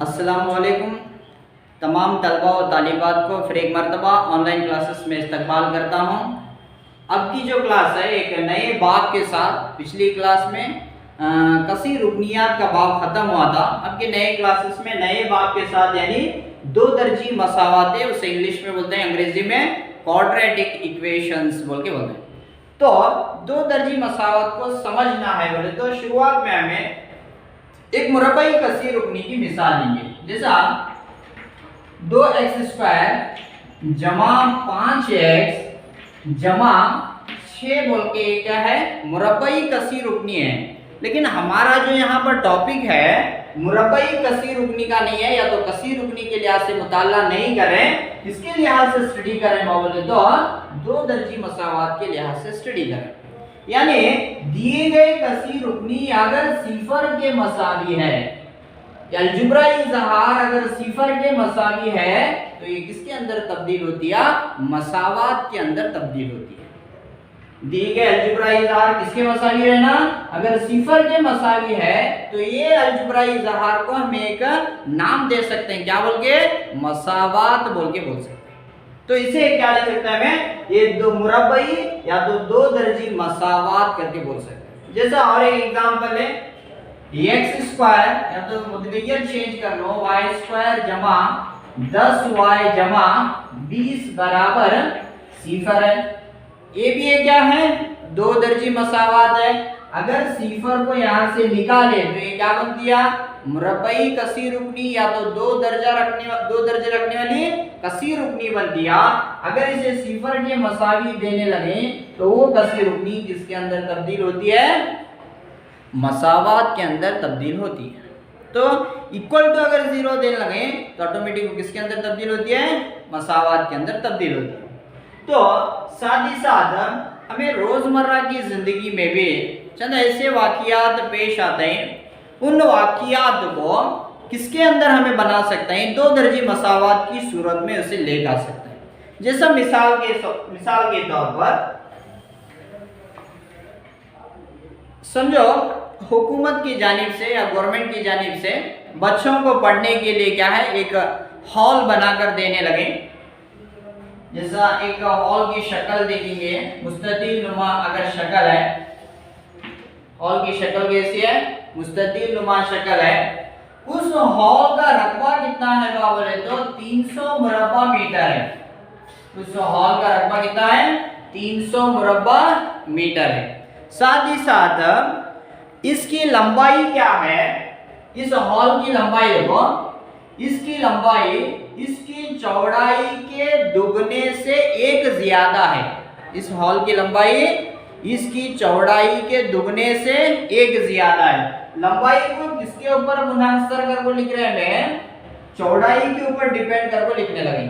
अस्सलामुअलैकुम तमाम तलबा और तालिबात को फिर एक मरतबा ऑनलाइन क्लासेस में इस्तकबाल करता हूँ। अब की जो क्लास है एक नए बाब के साथ, पिछली क्लास में कसीर रुकनियात का बाब ख़त्म हुआ था। अब के नए क्लासेस में नए बाब के साथ यानी दो दर्जी मसावाते, उसे इंग्लिश में बोलते हैं, अंग्रेजी में क्वाड्रेटिक इक्वेशंस बोल के बोलते हैं। तो दो दर्जी मसावत को समझना है बोले तो शुरुआत में हमें एक मुरब्बाई कसीर रुकनी की मिसाल लेंगे। जैसा 2x² जमा 5x जमा 6 बोल के क्या है, मुरब्बाई कसीर रुकनी है। लेकिन हमारा जो यहाँ पर टॉपिक है मुरब्बाई कसीर रुकनी का नहीं है, या तो कसीर रुकनी के लिहाज से मुताला नहीं करें, इसके लिहाज से स्टडी करें बोले तो दो दर्जी मसावात के लिहाज से स्टडी करें। यानी दिए गए कसीर रुकनी अगर सिफर के मसावी है, अलजेब्राई इज़हार अगर सिफर के मसावी है तो ये किसके अंदर तब्दील होती है, मसावात के अंदर तब्दील होती है। दिए गए अलजेब्राई इज़हार किसके मसावी है ना, अगर सिफर के मसावी है तो ये अलजेब्राई इज़हार को हम एक नाम दे सकते हैं, क्या बोल के, मसावात बोल के बोल सकते हैं। तो इसे क्या ले सकते हैं हमें, ये दो मुरब्बाई या तो दो दर्जी मसावात करके बोल सकते हैं। जैसा और एक एग्जांपल है, x² या तो मुतगय्यर चेंज कर लो, y² जमा 10y जमा 20 बराबर सिफर है। ये भी क्या है, दो दर्जी मसावात है। अगर सिफर को यहाँ से निकाले तो ये क्या बनती है, मुरब्बाई कसीर रुकनी, या तो दो दर्जे रखने वाली कसीर रुकनी बनती है। अगर इसे सिफर के मसावी देने लगे तो वो कसीर रुकनी किसके अंदर तब्दील होती है, मसावात के अंदर तब्दील होती है। तो इक्वल टू अगर 0 देने लगे तो ऑटोमेटिक किसके अंदर तब्दील होती है, मसावात के अंदर तब्दील होती है। तो साथ ही साथ हमें रोजमर्रा की जिंदगी में भी चंद ऐसे वाकियात पेश आते हैं, उन वाकियात को किसके अंदर हमें बना सकते हैं, दो दर्जी मसावात की सूरत में उसे ले जा सकते हैं। जैसा मिसाल के तौर पर समझो हुकूमत की जानिब से या गवर्नमेंट की जानिब से बच्चों को पढ़ने के लिए क्या है, एक हॉल बनाकर देने लगे। जैसा एक हॉल की शक्ल देखेंगे, मुस्ततील नुमा अगर शक्ल है, हॉल की शक्ल कैसी है, मुस्ततील नुमा शक्ल है। उस हॉल का रकबा कितना है बोले तो 300 मुरब्बा मीटर है। उस हॉल का रकबा कितना है, 300 मुरब्बा मीटर है। साथ ही साथ इसकी लंबाई क्या है, इस हॉल की लंबाई देखो, इसकी लंबाई इसकी चौड़ाई के दुगने से एक ज्यादा है। इस हॉल की लंबाई इसकी चौड़ाई के दुगने से एक ज्यादा है। लंबाई को किसके ऊपर मुनहसर करके लिख रहे हैं, चौड़ाई के ऊपर डिपेंड करके लिखने लगे,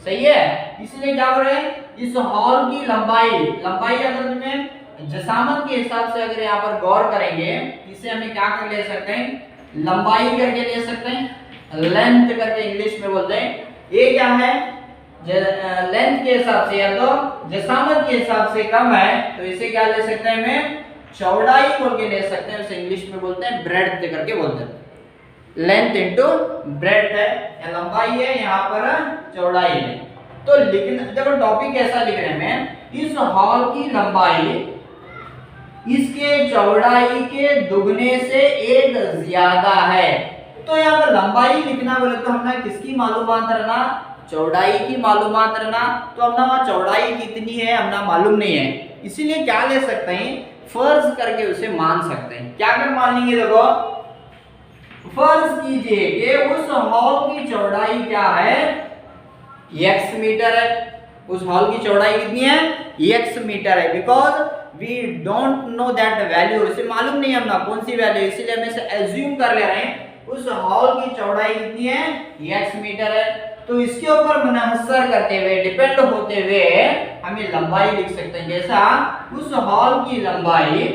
सही है। इसलिए क्या बोल रहे हैं, इस हॉल की लंबाई अगर तुम्हें जसामत के हिसाब से अगर यहाँ पर गौर करेंगे, इसे हमें क्या कर ले सकते हैं, लंबाई करके ले सकते हैं, लेंथ करके इंग्लिश में बोलते हैं। ये क्या है, लेंथ के हिसाब से या तो जसामत के हिसाब से कम है तो इसे क्या ले सकते हैं, हमें चौड़ाई बोल के ले सकते हैं। उसे इंग्लिश में बोलते हैं ब्रेड्थ करके बोलते हैं। लेंथ इनटू ब्रेड्थ है, या लंबाई है, यहाँ पर चौड़ाई है। तो लिखना देखो टॉपिक कैसा लिख रहे हैं, इस हॉल की लंबाई इसके चौड़ाई के दुगने से एक ज्यादा है। तो यहाँ पर लंबाई लिखना बोले तो हमने किसकी मालूमात रहना, चौड़ाई की मालूमात रहना। तो हमने वहाँ चौड़ाई कितनी है हमने मालूम नहीं है, इसीलिए क्या ले सकते हैं, फर्ज करके उसे मान सकते हैं। क्या कर मान लेंगे, देखो फर्ज कीजिए कि उस हॉल की चौड़ाई क्या है, x मीटर है। उस हॉल की चौड़ाई कितनी है, x मीटर है। Because we don't know that value, इसे मालूम नहीं हमने कौन सी वैल्यू, इसीलिए हम इसे एज्यूम कर ले रहे हैं। उस हॉल की चौड़ाई कितनी है, x मीटर है। तो इसके ऊपर मुनहसर करते हुए, डिपेंड होते हुए हमें लंबाई लिख सकते हैं। जैसा उस हॉल की लंबाई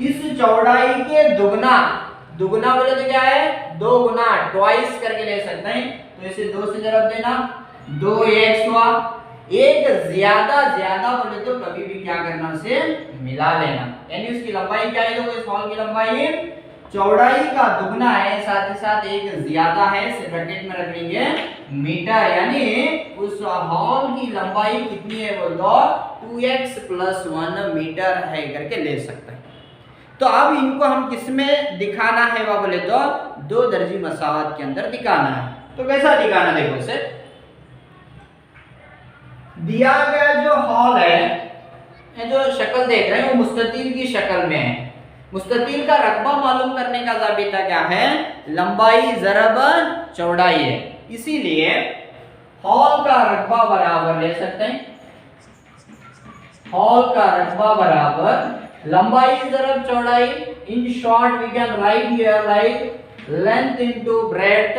इस चौड़ाई के दुगना बोले तो क्या है, 2 गुना, ट्वाइस करके ले सकते हैं। तो इसे 2 से जरब देना, 2x हुआ। एक ज्यादा बोले तो कभी भी क्या करना, उसे मिला लेना। यानी उसकी लंबाई क्या है, तो इस हॉल की लंबाई चौड़ाई का दुगना है, साथ ही साथ एक ज्यादा है, इसे ब्रैकेट में रख लेंगे मीटर, यानी उस हॉल की लंबाई कितनी है बोल दो 2x + 1 मीटर है करके ले सकते हैं। तो अब इनको हम किसमें दिखाना है वह बोले तो दो दर्जी मसावत के अंदर दिखाना है। तो कैसा दिखाना, देखो इसे दिया गया जो हॉल है, ये जो शक्ल देख रहे हैं वो मुस्ततील की शक्ल में है। मुस्ततील का रकबा मालूम करने का ज़ाबिता क्या है, लंबाई ज़रब चौड़ाई है। इसीलिए हॉल का रकबा बराबर ले सकते हैं, हॉल का रकबा बराबर लंबाई ज़रब चौड़ाई। In short we can write here like length into breadth.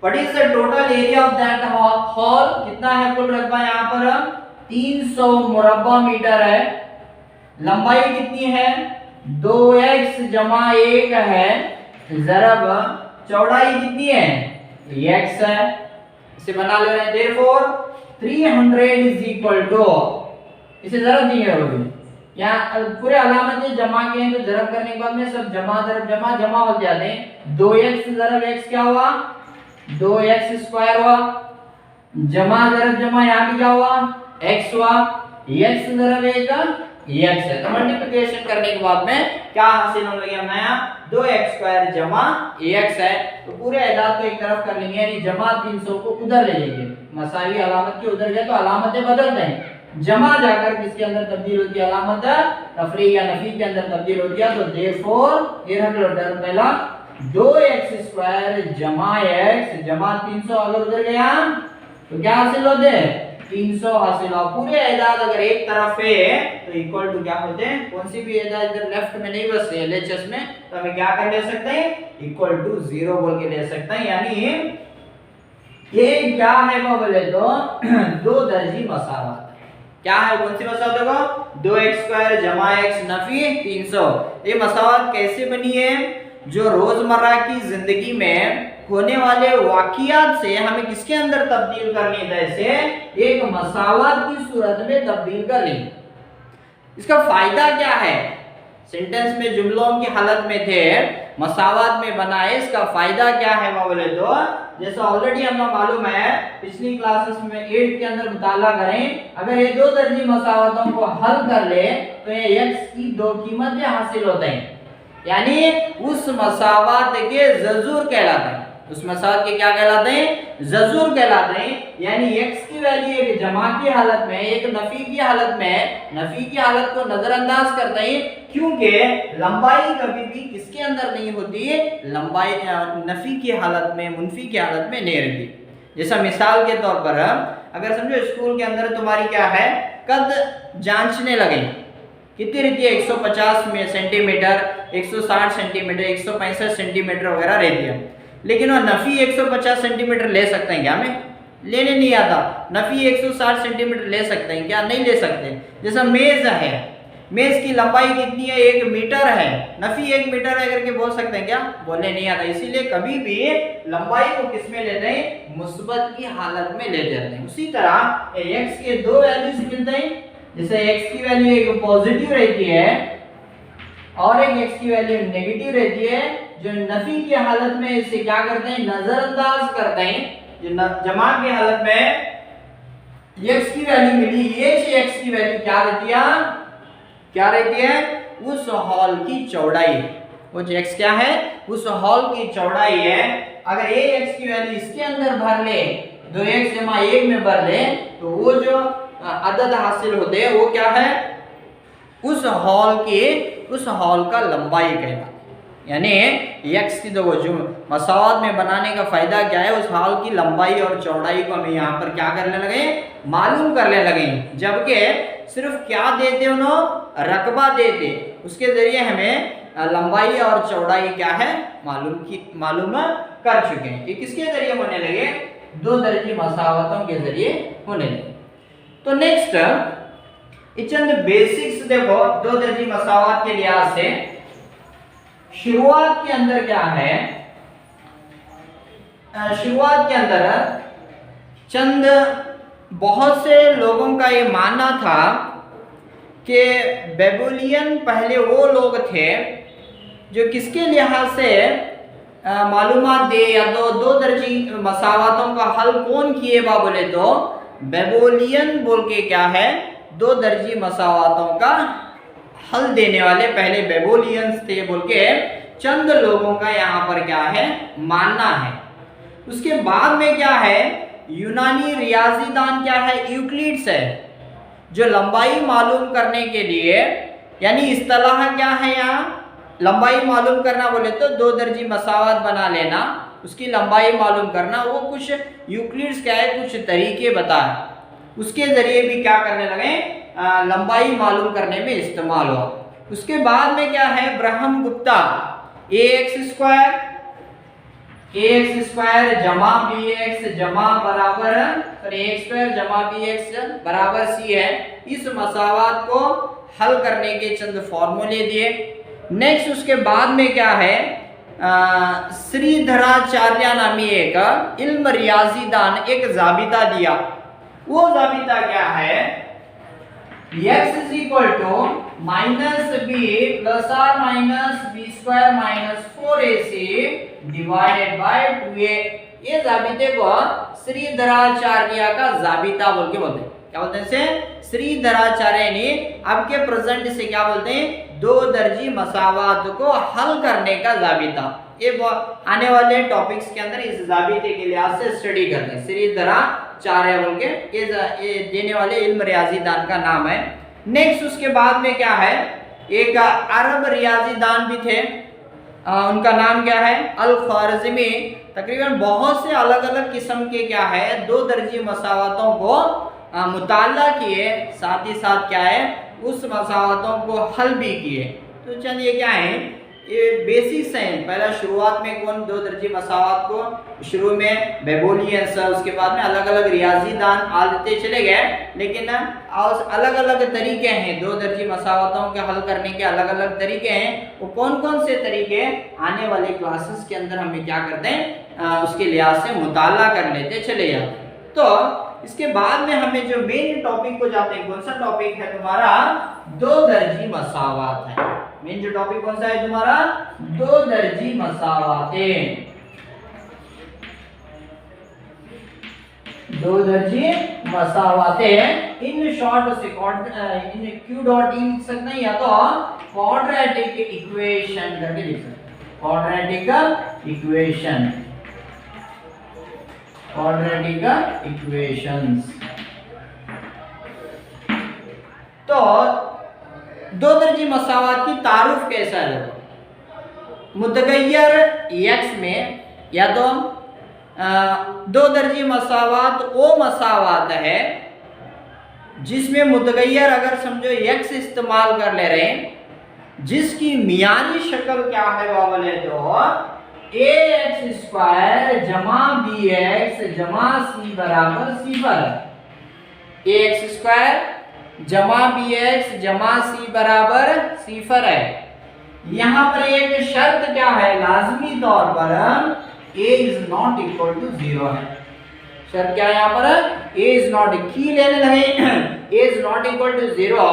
What is the total area of that hall, कितना है कुल रकबा, यहाँ पर 300 मुरब्बा मीटर है। लंबाई कितनी है 2x + 1 है, ज़रब चौड़ाई कितनी है x है। इसे बना ले रहे हैं, देयरफॉर 300 = इसे ज़रब देंगे होगी, यहाँ पूरे अलामतें जमा के हैं तो ज़रब करने के बाद में सब जमा ज़रब जमा हो जाते हैं। 2x ज़रब x क्या हुआ 2x² हुआ, जमा ज़रब जमा यहाँ भी क्या हुआ x हुआ, x ज़रब 1 x है। तो मल्टीप्लिकेशन करने के बाद में क्या हासिल हो गया नया 2x² = x है। तो पूरे एदाद को एक तरफ कर लेंगे, यानी जमा 300 को उधर ले लेंगे, मसावी अलामत के उधर गए तो अलामतें बदल दें, जमा जाकर किसके अंदर तब्दील होती है, अलामत तफरीक या नफी के अंदर तब्दील होती है। तो देयरफॉर ये रख लो टर्म पहला 2x² = x जमा 300 अगर उधर गया तो क्या हासिल होते 300 हासिल हो। पूरे एदाद अगर एक तरफ है तो इक्वल टू क्या होते हैं, कौन सी भी एदाद इधर लेफ्ट में नहीं बस एलएचएस में, तो हमें क्या कर ले सकते हैं इक्वल टू 0 बोल के ले सकते हैं। यानी ये क्या है वो बोले तो दो दर्जी मसावत क्या है, कौन सी मसावत देखो 2x² = x नफी 300। ये मसावत कैसे बनी है, जो रोजमर्रा की जिंदगी में होने वाले वाकियात से हमें किसके अंदर तब्दील करनी है, इसे एक मसावत की सूरत में तब्दील कर ली। इसका फायदा क्या है, सेंटेंस में जुमलों की हालत में थे मसावत में बनाए, इसका फायदा क्या है वो बोले तो जैसा ऑलरेडी हमें मालूम है पिछली क्लासेस में 8 के अंदर मुताला करें, अगर ये दो दर्जी मसावतों को हल कर ले तो ये x की दो कीमतें हासिल होते हैं, यानी उस मसावत के जजूर कहलाते हैं। उस मसावत के क्या कहलाते हैं जजूर कहलाते हैं, यानी x की वैल्यू एक जमा की हालत में एक नफी की हालत में, नफी की हालत को नजरअंदाज करते हैं क्योंकि लंबाई कभी भी किसके अंदर नहीं होती, लंबाई नफी की हालत में मुनफी की हालत में नहीं रहती। जैसा मिसाल के तौर पर अगर समझो स्कूल के अंदर तुम्हारी क्या है कद जांचने लगे, कितनी रहती है 150 सेंटीमीटर 160 सेंटीमीटर 165 सेंटीमीटर वगैरह रहती है, लेकिन वो नफी 150 सेंटीमीटर ले सकते हैं क्या, हमें लेने नहीं आता। नफी 160 सेंटीमीटर ले सकते हैं क्या, नहीं ले सकते। जैसा मेज है, मेज की लंबाई कितनी है 1 मीटर है, नफी 1 मीटर है करके बोल सकते हैं क्या, बोलने नहीं आता। इसीलिए कभी भी लंबाई को किस में लेते हैं मुस्बत की हालत में ले जाते हैं। उसी तरह x के दो वैल्यूज मिलते हैं, जैसे x की वैल्यू एक पॉजिटिव रहती है और एक x की वैल्यू नेगेटिव रहती है, जो नफी की हालत में इसे क्या करते हैं नजरअंदाज करते हैं। जो जमा की हालत में x की वैल्यू मिली, ये x की वैल्यू क्या रहती है उस हॉल की चौड़ाई, वो जो x क्या है उस हॉल की चौड़ाई है। अगर ये x की वैल्यू इसके अंदर भर ले 2x = 1 में भर ले तो वो जो अदद हासिल होते हैं वो क्या है उस हॉल का लंबाई कहलाता है। यानी x की दो जो मसावत में बनाने का फायदा क्या है, उस हॉल की लंबाई और चौड़ाई को हमें यहाँ पर क्या करने लगे मालूम करने लगे, जबकि सिर्फ क्या देते उन्होंने रकबा देते, उसके जरिए हमें लंबाई और चौड़ाई क्या है मालूम कर चुके हैं। ये किसके जरिए होने लगे, दो दर्जी मसावतों के जरिए होने लगे। तो नेक्स्ट चंद बेसिक्स देखो दो दर्जी मसावत के लिहाज से। शुरुआत के अंदर क्या है, शुरुआत के अंदर चंद बहुत से लोगों का ये मानना था कि बेबुलियन पहले वो लोग थे जो किसके लिहाज से मालूमात दे या दो दर्जी मसावातों का हल कौन किए बा बोले तो बेबोलियन बोल के क्या है, दो दर्जी मसावातों का हल देने वाले पहले बेबोलियंस थे बोल के चंद लोगों का यहाँ पर क्या है मानना है। उसके बाद में क्या है, यूनानी रियाजीदान क्या है, यूक्लिड्स है, जो लंबाई मालूम करने के लिए, यानी इस्तिलाह क्या है यहाँ, लंबाई मालूम करना बोले तो दो दर्जी मसावत बना लेना, उसकी लंबाई मालूम करना, वो कुछ यूक्लिड्स क्या है कुछ तरीके बताए, उसके जरिए भी क्या करने लगे, लंबाई मालूम करने में इस्तेमाल हुआ। उसके बाद में क्या है, ब्रह्मगुप्ता ax स्क्वायर जमा bx जमा बराबर ax स्क्वायर जमा bx बराबर c है, इस मसावत को हल करने के चंद फॉर्मूले दिए। नेक्स्ट उसके बाद में क्या है, श्रीधराचार्य नामी एक इल्म रियाजीदान एक जाबिता दिया। वो जाबिता क्या है, x is equal to minus b plus or minus b square minus 4ac divided by 2a। ये जाबिते को श्रीधराचार्य का जाबिता बोल के बोलते हैं। क्या बोलते हैं इसे, श्रीधराचार्य ने आपके प्रेजेंट से क्या बोलते हैं, दो दर्जी मसावात को हल करने का जाबिता। ये आने वाले टॉपिक्स के अंदर इस जाबिते के लिहाज से स्टडी करते हैं। श्रीधराचार्य बोल के ये देने वाले इल्म रियाजीदान का नाम है। नेक्स्ट उसके बाद में क्या है, एक अरब रियाजीदान भी थे, उनका नाम क्या है, अल ख्वारिज़मी। तकरीबन बहुत से अलग अलग किस्म के क्या है दो दर्जी मसावतों को मुताला किए, साथ ही साथ क्या है उस मसावतों को हल भी किए। तो चलिए क्या है, ये बेसिक्स हैं। पहला शुरुआत में कौन दो दर्जी मसावत को शुरू में बेबोलियंस, उसके बाद में अलग अलग रियाजीदान आते चले गए, लेकिन अलग अलग तरीके हैं दो दर्जी मसावतों के हल करने के, अलग अलग तरीके हैं। वो कौन कौन से तरीके आने वाले क्लासेस के अंदर हमें क्या करते हैं उसके लिहाज से मुताला कर लेते चले जाते हैं। तो इसके बाद में हमें जो मेन टॉपिक को जाते हैं, कौन सा टॉपिक है तुम्हारा, दो दर्जी मसावत है। मेन जो टॉपिक कौन सा है तुम्हारा, दो दर्जी मसावतें। दो दर्जी मसावतें इन शॉर्ट से इन क्यू डॉट ई लिख सकते हैं, या तो क्वाड्रेटिक इक्वेशन करके लिख सकते हैं, क्वाड्रेटिक इक्वेशन, क्वाड्रेटिक इक्वेशंस। तो दो दर्जी मसावत की तारुफ कैसा है, मुतगय्यर x में, या तो दो दर्जी मसावत वो मसावत है जिसमें मुतगय्यर अगर समझो x इस्तेमाल कर ले रहे हैं, जिसकी मियानी शक्ल क्या है वो बोले तो ax स्क्वायर जमा bx जमा c बराबर सिफर। ax स्क्वायर जमा bx जमा c बराबर सिफर है। यहाँ पर एक शर्त क्या है, लाजमी तौर पर a is not equal to 0 है। शर्त क्या है यहाँ पर, a इज नॉट, की लेने लगे a is not equal to 0।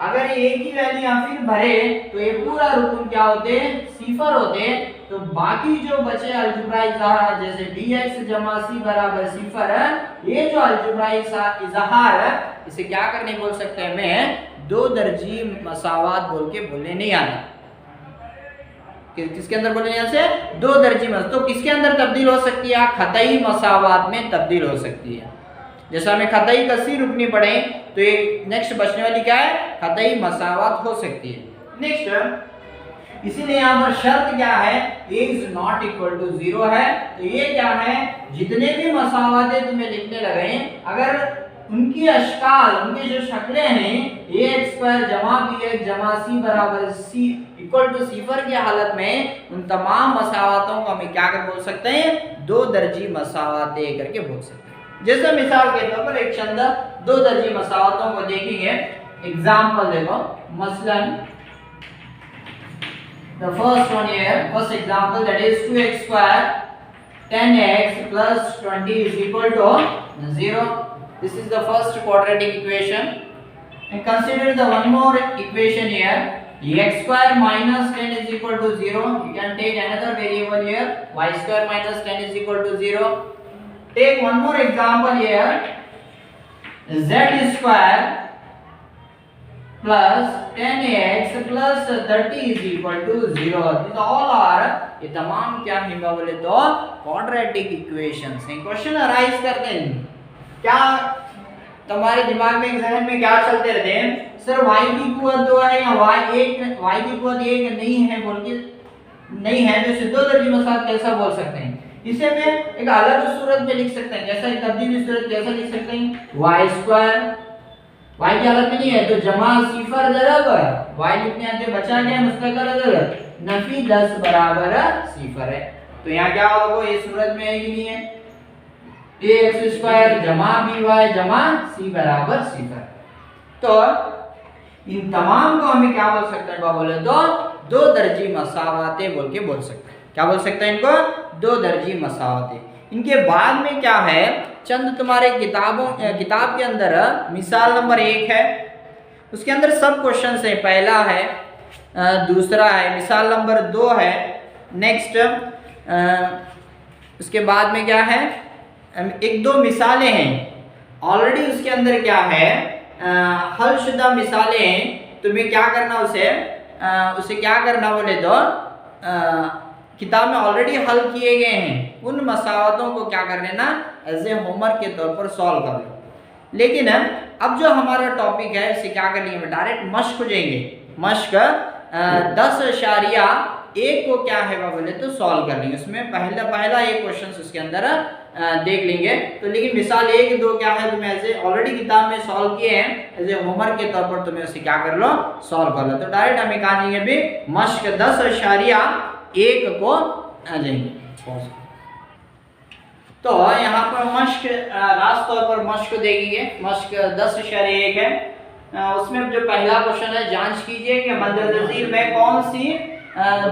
अगर a की वैल्यू यहाँ फिर भरे तो ये पूरा रुकन क्या होते हैं, सिफर होते हैं। तो बाकी जो बचे अलजेब्राई इज़हार जैसे bx जमा c बराबर सिफर है, ये जो अलजेब्राई इज़हार है इसे क्या करने बोल सकते हैं, मैं दो दर्जी मसावत बोल के बोलने नहीं आता। किसके अंदर बोलने यहाँ से, दो दर्जी मसावत। तो किसके अंदर तब्दील हो सकती है, खतई मसावत में तब्दील हो सकती है। जैसा हमें खतई कसी रुकनी पड़े तो ये नेक्स्ट बचने वाली क्या है, खतई मसावत हो सकती है। नेक्स्ट इसीलिए यहाँ पर शर्त क्या है, a is not equal to 0 है। तो ये क्या है, जितने भी मसावतें तुम्हें लिखने लगे अगर उनकी अशकाल, उनकी जो शक्लें हैं ax स्क्वायर जमा bx जमा c बराबर c इक्वल टू सिफर की हालत में, उन तमाम मसावतों को हमें क्या कर बोल सकते हैं, दो दर्जी मसावतें करके बोल सकते हैं। जैसे मिसाल के तौर पर एक चंद दो दर्जी मसावतों को देखेंगे। एग्जाम्पल देखो, मसलन the first one here, first example, that is 2x square 10x plus 20 is equal to 0. This is the first quadratic equation. And consider the one more equation here, x square minus 10 is equal to 0. You can take another variable here, y square minus 10 is equal to 0. Take one more example here, z square plus 10x plus 30 is equal to 0. These all are, ये तमाम क्या है बोले तो quadratic equations हैं. Question arise करते हैं, क्या तुम्हारे दिमाग में जहन में क्या चलते रहते हैं, सर y की कुवत 2 है या y की कुवत 1 नहीं है बोल के, नहीं है तो इसे दो दर्जी मसाल कैसा बोल सकते हैं. इसे मैं एक अलग सूरत में लिख सकते हैं, जैसा तब्दीली सूरत कैसा लिख सकते हैं, y स्क्वायर y की हालत में नहीं है तो जमा सिफर दरब y लिखने आते बचा गया मुस्तकल अदद नफी 10 बराबर सिफर है. तो यहाँ क्या होगा, ये सूरत में है कि नहीं है, ax स्क्वायर जमा by जमा c बराबर सिफर. तो इन तमाम को हमें क्या बोल सकते हैं बोले तो दो दर्जी मसावाते बोल के बोल सकते हैं. क्या बोल सकते हैं इनको, दो दर्जी मसावाते. इनके बाद में क्या है, चंद तुम्हारे किताब के अंदर मिसाल नंबर 1 है, उसके अंदर सब क्वेश्चंस है. पहला है, दूसरा है, मिसाल नंबर 2 है, नेक्स्ट उसके बाद में क्या है, एक दो मिसालें हैं ऑलरेडी उसके अंदर क्या है, हल शुदा मिसालें हैं. तुम्हें क्या करना, उसे क्या करना बोले तो किताब में ऑलरेडी हल किए गए हैं, उन मसावतों को क्या कर लेना, एज ए होमवर्क के तौर पर सॉल्व कर लो. लेकिन अब जो हमारा टॉपिक है इसे क्या कर लेंगे, डायरेक्ट मश्क हो जाएंगे. मश्क 10.1 को क्या है बोले तो सॉल्व कर लेंगे. उसमें पहला एक क्वेश्चन उसके अंदर देख लेंगे. तो लेकिन मिसाल 1 2 क्या है, तुम्हें ऐसे ऑलरेडी किताब में सॉल्व किए हैं, एज ए होमवर्क के तौर पर तुम्हें उसे क्या कर लो, सॉल्व कर लो. तो डायरेक्ट हमें कहा जाएंगे भी मश्क 10.1 को आ जाएंगे. तो यहाँ पर मश्क रास्त तौर पर मश्क देखेंगे. मश्क 10.1 है, उसमें जो पहला क्वेश्चन है, जांच कीजिए कि मद्देनज़र में कौन सी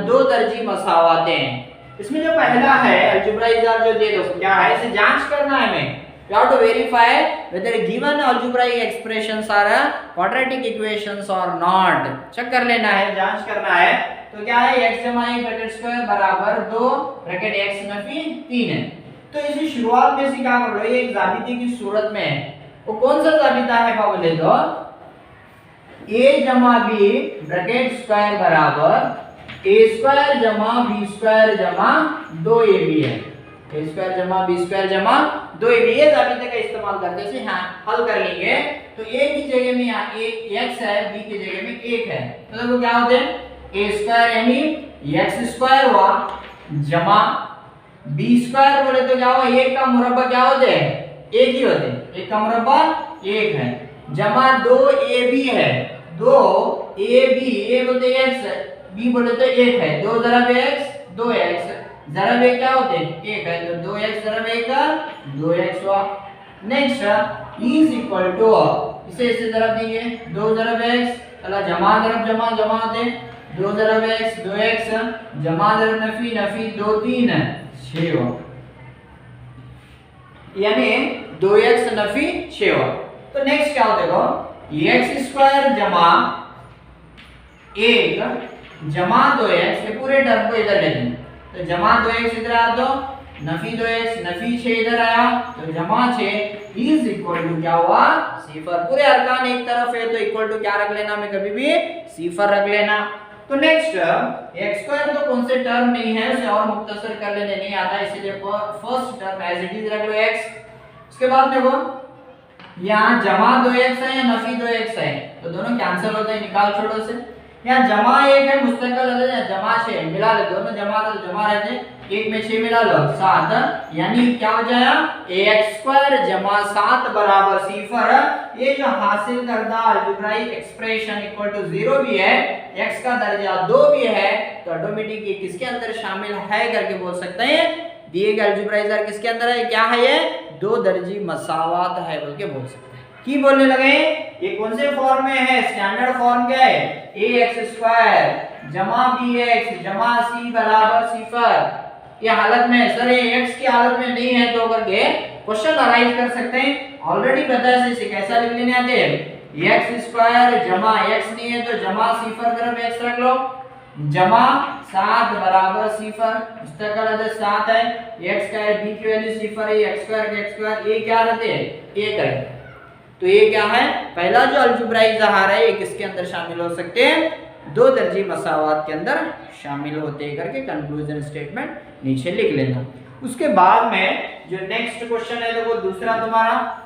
दो दर्जी मसावातें हैं. इसमें जो पहला है अलजेब्राइक जो दे दो, क्या है, इसे जांच करना है हमें. You have to verify whether given algebraic expressions are quadratic equations or not. Check कर लेना है, जांच करना है. तो क्या है, x जमा 1 ब्रैकेट स्क्वायर बराबर 2 ब्रैकेट x नफी 3 है. तो इसी शुरुआत में से क्या कर लो, ये एक जाबिते की सूरत में है. वो कौन सा जाबिता है बोले तो a जमा b ब्रैकेट स्क्वायर बराबर a स्क्वायर जमा b स्क्वायर जमा 2ab है. a स्क्वायर जमा b स्क्वायर जमा 2ab, ये जाबिते का इस्तेमाल करते से हाँ हल कर लेंगे. तो a की जगह में यहाँ x है, b की जगह में 1 है, तो देखो क्या होते हैं, a स्क्वायर यानी x स्क्वायर हुआ जमा b स्क्वायर बोले तो क्या हुआ, 1 का मुरब्बा क्या होते हैं, 1 ही होते हैं, 1 का मुरब्बा 1 है, जमा 2ab है, 2ab, a बोलते x, b बोले तो 1 है, 2 ज़रब x 2x, ज़रब 1 क्या होते हैं, 1 है, तो 2x ज़रब 1 का 2x हुआ. नेक्स्ट इज इक्वल टू, इसे ज़रब देंगे, 2 ज़रब x, अला जमा ज़रब जमा जमा होते, 2 ज़रब x 2x जमा ज़रब नफी नफी 2 3 6 हुआ, यानी 2x नफी 6 हुआ. तो नेक्स्ट क्या होता है, x स्क्वायर जमा 1 जमा 2x, ये पूरे टर्म को इधर लेते हैं, तो जमा 2x इधर आया तो नफी 2x नफी 6 इधर आया, तो जमा 6 इज इक्वल टू क्या हुआ, सिफर. पूरे अरकान एक तरफ है तो इक्वल टू क्या रख लेना, हमें कभी भी सिफर रख लेना. तो नेक्स्ट x स्क्वायर तो कौन से टर्म नहीं है, उसे और मुख्तसर कर लेने नहीं आता, इसलिए first term as it is रख लो x. उसके बाद देखो यहाँ जमा 2x है या नफी 2x है, तो दोनों कैंसिल होते हैं, निकाल छोड़ो से. यहाँ जमा 1 है मुस्तकिल अदद है, जमा 6 मिला लो, दोनों जमा तो जमा रहते, 1 में 6 मिला लो 7, यानी क्या हो जाएगा, ax स्क्वायर जमा 7 बराबर सिफर. ये जो हासिल करदा अलजेब्राइक एक्सप्रेशन इक्वल टू 0 भी है, x का दर्जा 2 भी है, तो ऑटोमेटिक ये किसके अंदर शामिल है करके बोल सकते हैं, दिए गए अलजेब्राइजर किसके अंदर है, क्या है, ये दो दर्जी मसावात है बोल के बोल सकते हैं. की बोलने लगे, ये कौन से फॉर्म में है, स्टैंडर्ड फॉर्म क्या है, ax स्क्वायर जमा bx जमा c बराबर सिफर. ये हालत में, सर ये x की हालत में नहीं है तो करके क्वेश्चन अराइज कर सकते हैं. ऑलरेडी पता है इसे कैसा लिख लेने आते हैं, एक्स स्क्वायर जमा एक्स नहीं है तो जमा सिफर तरफ एक्स रख लो, जमा 7 बराबर सिफर, इसका क्या रहता है 7 है, एक्स का है बी की वैल्यू सिफर है, एक्स स्क्वायर ये क्या रहते हैं 1 है। तो ये क्या है पहला जो अलजेब्राइक इज़हार है ये किसके अंदर शामिल हो सकते हैं, दो दर्जी मसावात के अंदर शामिल होते हैं करके कंक्लूजन स्टेटमेंट नीचे लिख लेना। उसके बाद में जो नेक्स्ट क्वेश्चन है वो दूसरा तुम्हारा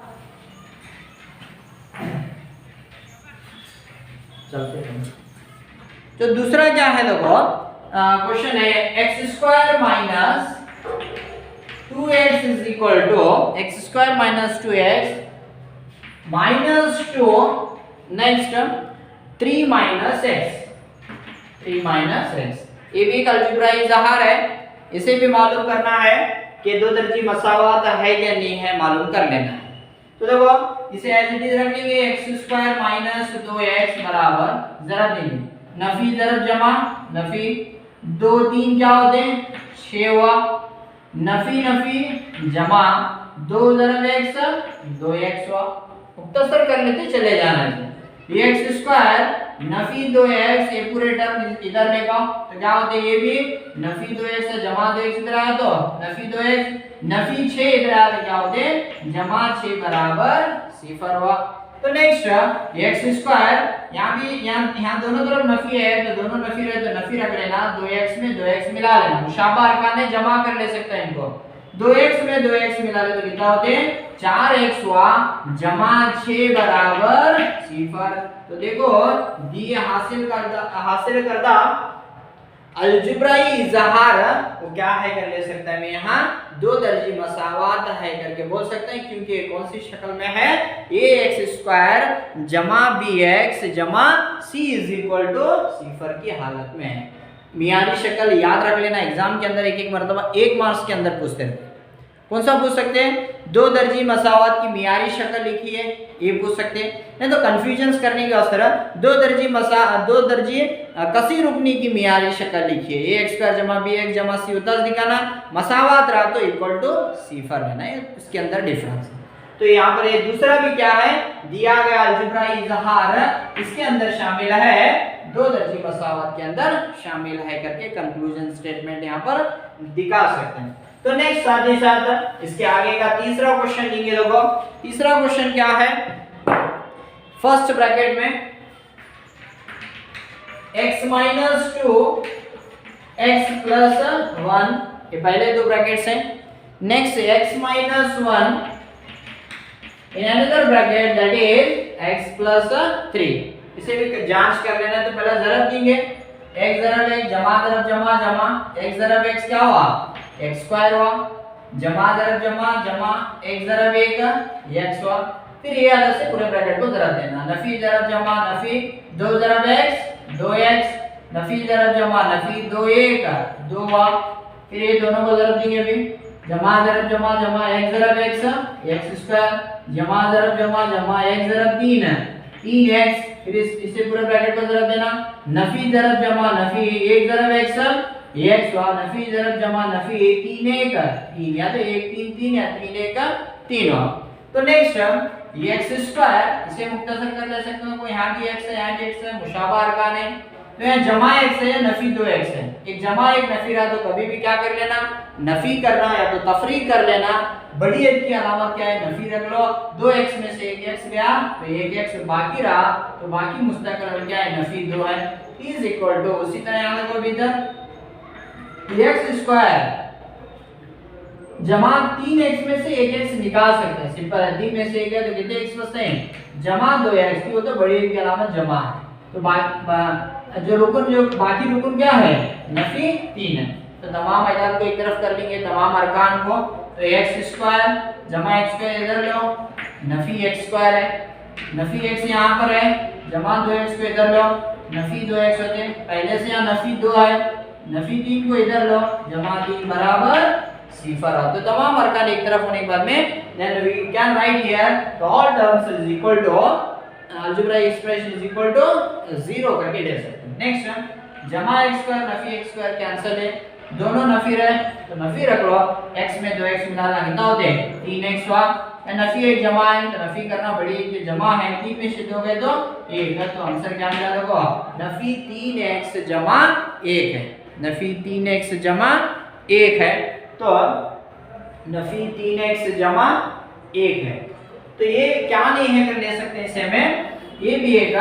चलते हैं। तो दूसरा क्या है देखो क्वेश्चन है x square minus 2x is equal to x square minus 2x minus 2 next 3 minus x ये भी एक अलजेब्राइक इज़हार है, इसे भी मालूम करना है कि दो दर्जी मसावात है या नहीं है मालूम कर लेना है। तो देखो इसे एज इट इज रख लेंगे एक्स स्क्वायर माइनस 2x बराबर जरा देंगे नफी जरब जमा नफी 2 3 क्या होते हैं 6 हुआ, नफी नफी जमा 2 जरब x 2x हुआ, मुख्तसर कर लेते चले जाना है। एक्स स्क्वायर नफी 2x ये पूरे टर्म इधर लेगा तो क्या होते ये भी नफी 2x से जमा 2x इधर आया तो नफी 2x, नफी 6 इधर आया तो क्या होते जमा 6 बराबर सिफर हुआ। तो नेक्स्ट एक्स स्क्वायर यहाँ दोनों तरफ नफी है तो दोनों नफी रहे तो नफी रख लेना, 2x में 2x मिला लेना, मुशाबा अरकान है जमा कर ले सकते हैं इनको, 2x में 2x मिला ले तो कितना होते हैं 4x हुआ जमा 6 बराबर सिफर। तो देखो दिए हासिल करदा अलजेब्राइक इज़हार वो क्या है कर ले सकता है मैं यहाँ दो दर्जी मसावात है करके बोल सकते हैं, क्योंकि कौन सी शक्ल में है ए एक्स स्क्वायर जमा बी एक्स जमा सी इज इक्वल टू सिफर की हालत में है। मियारी शक्ल याद रख लेना, एग्जाम के अंदर एक एक मरतबा 1 मार्क्स के अंदर पूछते हैं। कौन सा पूछ सकते हैं, दो दर्जी मसावात की मियारी शक्ल लिखी है ये पूछ सकते हैं, नहीं तो कंफ्यूजन करने के वास्ते दो दर्जी कसी रुकनी की मियारी शक्ल लिखी है, ए एक्स स्क्वायर जमा बी एक्स जमा सी उतना दिखाना, मसावात रहा तो इक्वल टू सिफर है ना, इसके अंदर डिफरेंस। तो यहाँ पर ये दूसरा भी क्या है दिया गया अलजेब्राइक इज़हार इसके अंदर शामिल है, दो दर्जी मसावात के अंदर शामिल है करके कंक्लूजन स्टेटमेंट यहाँ पर दिखा सकते हैं। तो नेक्स्ट साथ ही साथ इसके आगे का तीसरा क्वेश्चन लेंगे लोगों। तीसरा क्वेश्चन क्या है, फर्स्ट ब्रैकेट में x माइनस 2 x प्लस 1 ये पहले दो ब्रैकेट्स हैं, next x minus 1 in another bracket that is x plus 3, इसे भी जांच कर लेना। तो पहले जरब देंगे x जरब x जमा जरब जमा जमा x जरब x क्या हुआ x स्क्वायर हुआ, जमा जरब जमा जमा x जरब 1 x हुआ, फिर ये अलग से पूरे ब्रैकेट को जरब देना, नफी जरब जमा नफी 2 जरब x 2x, नफी जरब जमा नफी 2 1 2 हुआ, फिर ये दोनों को जरब देंगे भी जमा जरब जमा जमा x जरब x स्क्वायर जमा जरब जमा जमा x जरब 3x, फिर इसे पूरे ब्रैकेट को जरब देना, नफी जरब जमा नफी 1 जरब x हुआ, नफी जरब जमा नफी 3 1 3 या तो 1 3 3 या 3 1 3 हुआ। तो नेक्स्ट ये x स्क्वायर इसे मुख्तसर कर ले सकते हो, कोई यहाँ भी x है यहाँ भी x है, मुशाबा अरकान है, तो यहाँ जमा x है या नफी 2x है, एक जमा एक नफी रहा तो कभी भी क्या कर लेना नफी करना या तो तफरीक कर लेना, बड़ी x की अलामत क्या है नफी रख लो, 2x में से 1x गया तो 1x बाकी रहा तो बाकी मुस्तकिल क्या है नफी 2 है, इज इक्वल टू उसी तरह यहाँ देखो इधर x स्क्वायर जमा 3x में से 1x निकाल सकते हैं, सिंपल है, 3 में से 1 है तो कितने x बचते हैं जमा 2x की, वो तो बड़ी x की अलामत जमा है, तो जो बाकी रुकन क्या है नफी 3 है, तो तमाम अजाद को एक तरफ कर लेंगे तमाम अरकान को, तो x स्क्वायर जमा x स्क्वायर इधर लो, नफी x स्क्वायर है, नफी x यहाँ पर है, जमा 2x को इधर लो, नफी 2x होते हैं, पहले से यहाँ नफी 2 है, नफी 3 को इधर लो, जमा 3 बराबर सिफर है, तो तमाम अरकान एक तरफ होने के बाद में then we can write here the all terms is equal to algebraic expression is equal to 0 करके ले सकते हैं। नेक्स्ट जमा x square Nafi x square cancel है, दोनों नफी रहे तो नफी रख लो, x में 2x मिलाना कितना होते हैं 3x हुआ, नफी एक जमा है तो नफी करना बड़ी एक जमा है, 3 में सिद्ध हो गए तो 1 है। तो आंसर क्या मिला देखो, नफी 3x जमा 1 है। नफी 3x जमा 1 है, तो नफी 3x जमा 1 है। तो ये क्या नहीं है कर ले सकते हैं इसे हमें, ये भी एक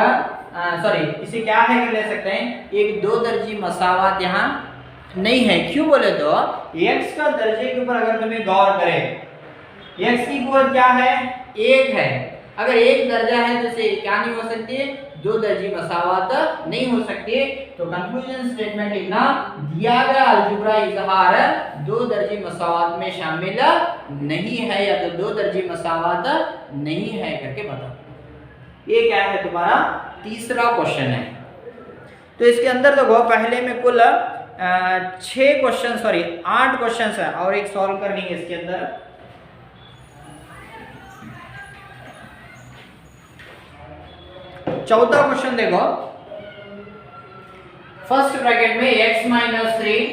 सॉरी इसे क्या है कर ले सकते हैं, एक दो दर्जी मसावात यहाँ नहीं है। क्यों बोले तो x का दर्जे के ऊपर अगर तुम्हें गौर करें, x की कुव्वत क्या है, 1 है। अगर एक दर्जा है तो इसे क्या नहीं हो सकती है, दो दर्जी मसावात नहीं हो सकती है। तो कंक्लूजन स्टेटमेंट लिखना, दिया गया अलजेब्रा इजहार दो दर्जी मसावात में शामिल नहीं है, या तो दो दर्जी मसावात नहीं है करके बता। ये क्या है तुम्हारा तीसरा क्वेश्चन है। तो इसके अंदर देखो पहले में कुल 6 क्वेश्चन सॉरी 8 क्वेश्चन है और एक सॉल्व करनी है इसके अंदर। चौथा क्वेश्चन देखो, फर्स्ट ब्रैकेट में x माइनस 3,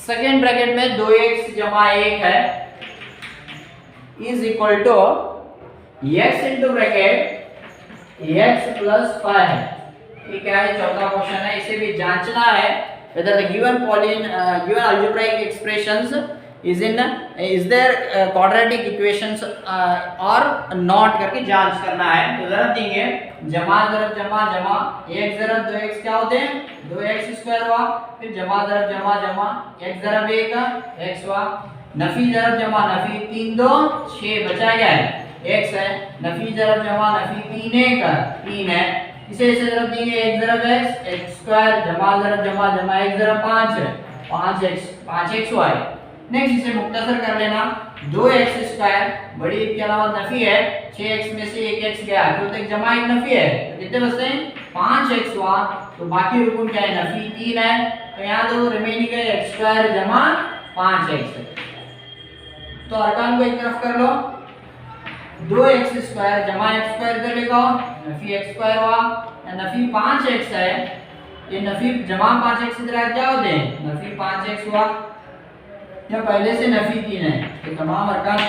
सेकेंड ब्रैकेट में 2x जमा 1 है is equal to x into bracket x plus 5 है। ये क्या है, चौथा क्वेश्चन है। इसे भी जांचना है whether the given algebraic expressions is there quadratic equations or not करके जांच करना है। तो जरा देंगे जमा ज़रब जमा जमा 1 ज़रब 2x क्या होते हैं, 2x स्क्वायर हुआ, फिर जमा ज़रब जमा जमा 1 ज़रब 1 x हुआ, नफी ज़रब जमा नफी 3 2 6 बचा गया है x है, नफी ज़रब जमा नफी 3 1 3 है। इसे ऐसे ज़रब देंगे 1 ज़रब x स्क्वायर जमा ज़रब जमा जमा 1 ज़रब 5x y। नेक्स्ट इसे मुख्तसर कर लेना, 2x स्क्वायर बड़ी के अलावा नफी है, 6x में से 1x गया तो एक जमा एक नफी है, तो कितने बचते हैं 5x हुआ। तो बाकी रुकन क्या है, नफी 3 है, तो यहाँ तो रिमेनिंग है x स्क्वायर जमा 5x। तो अरकान को एक तरफ कर लो, 2x स्क्वायर जमा x स्क्वायर कर लेगा, नफी x स्क्वायर हुआ, नफी 5x है, ये नफी जमा 5x इधर क्या होते हैं, नफी 5x हुआ, या पहले से नफी 3 है, तो तमाम अरकान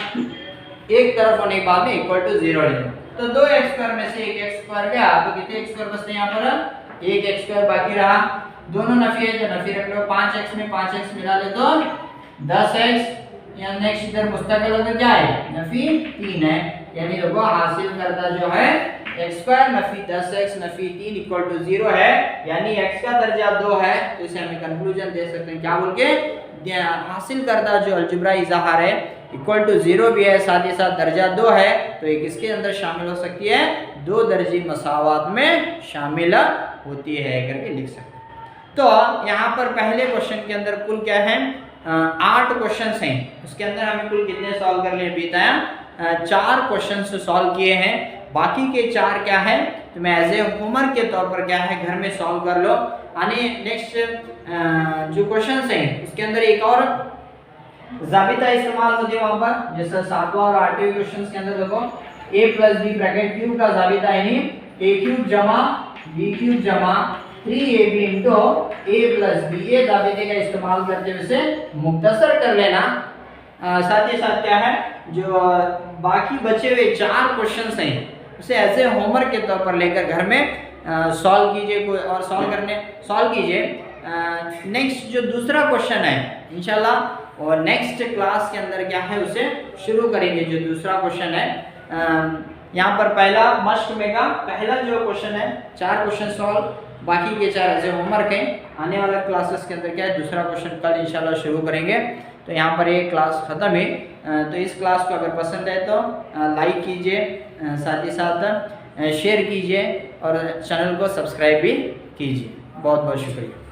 एक तरफ होने के बाद में इक्वल टू 0 ले लो। तो 2x स्क्वायर में से 1x स्क्वायर गया, तो कितने x स्क्वायर बचते हैं यहाँ पर, 1x स्क्वायर बाकी रहा। दोनों नफी है, जो नफी रख लो, 5x में 5x मिला ले तो 10x, यहाँ नेक्स्ट इधर मुस्तकिल होकर क्या है, नफी 3 है, यानी देखो हासिल करता जो है x स्क्वायर नफी 10x नफी 3 इक्वल टू 0 है, यानी x का दर्जा 2 है। तो इसे हमें कंक्लूजन दे सकते हैं क्या बोल के, हासिल करता जो अलजेब्रा इजहार है इक्वल टू 0 भी है, साथ ही साथ दर्जा 2 है, तो एक इसके अंदर शामिल हो सकती है, दो दर्जी मसावात में शामिल होती है करके लिख सकते हैं। तो यहाँ पर पहले क्वेश्चन के अंदर कुल क्या है, 8 क्वेश्चंस हैं, उसके अंदर हमें कुल कितने सॉल्व कर लिए बताया, 4 क्वेश्चंस सॉल्व किए हैं, बाकी के 4 क्या है तो मैं एज ए होमवर्क के तौर पर क्या है घर में सॉल्व कर लो। यानी नेक्स्ट जो क्वेश्चंस हैं उसके अंदर एक और जाबिता इस्तेमाल होती है वहां पर, जैसे 7वां और 8वें क्वेश्चंस के अंदर देखो a plus B bracket cube का जाबिता यानी a क्यूब जमा b क्यूब जमा 3ab into a plus B, ये जाबिते का इस्तेमाल करते हुए इसे मुख्तसर कर लेना। साथ ही साथ क्या है जो बाकी बचे हुए 4 क्वेश्चंस हैं उसे ऐसे होमवर्क के तौर पर लेकर घर में सॉल्व कीजिए, कोई और सॉल्व कीजिए। नेक्स्ट जो दूसरा क्वेश्चन है इंशाल्लाह और नेक्स्ट क्लास के अंदर क्या है उसे शुरू करेंगे। जो दूसरा क्वेश्चन है यहाँ पर पहला मश्क में का पहला जो क्वेश्चन है 4 क्वेश्चन सॉल्व, बाकी के 4 ऐसे होमवर्क हैं। आने वाला क्लासेस के अंदर क्या है दूसरा क्वेश्चन कल इंशाल्लाह शुरू करेंगे। तो यहाँ पर ये क्लास ख़त्म है, तो इस क्लास को अगर पसंद है तो लाइक कीजिए, साथ ही साथ शेयर कीजिए और चैनल को सब्सक्राइब भी कीजिए। बहुत बहुत शुक्रिया।